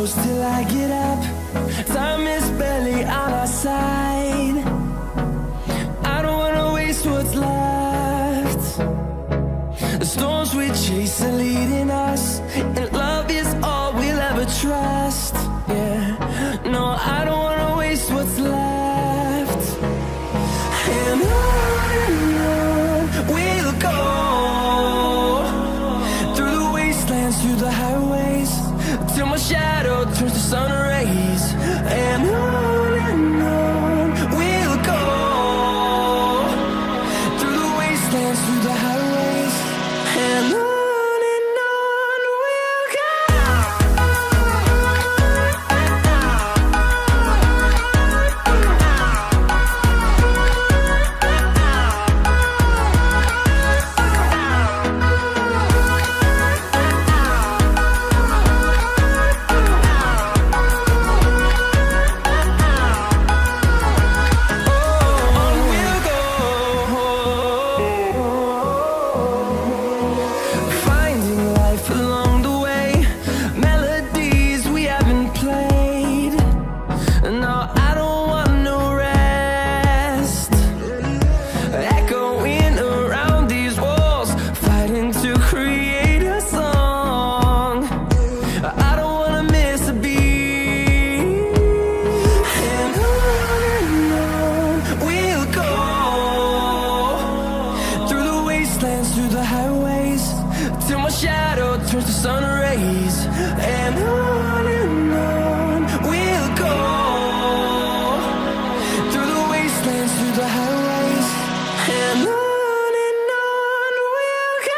close till I get up. Time is barely on our side. I don't wanna waste what's left. The storms we chase are leading us, and love is all we'll ever trust. Yeah, no, I don't wanna waste what's left. And on we'll go, through the wastelands, through the highways, till my shadow turns to sun rays. And on we'll go, through the wastelands, through the highways, and on we'll go. Through the highways, till my shadow turns to sun rays. And on we'll go, through the wastelands, through the highways, and on we'll go.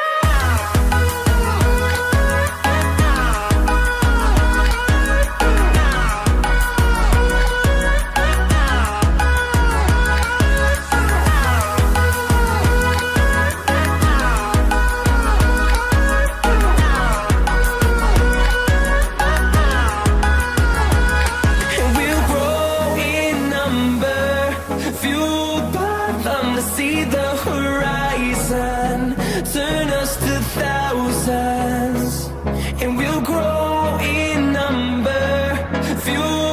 See the horizon, turn us to thousands, and we'll grow in number, fuel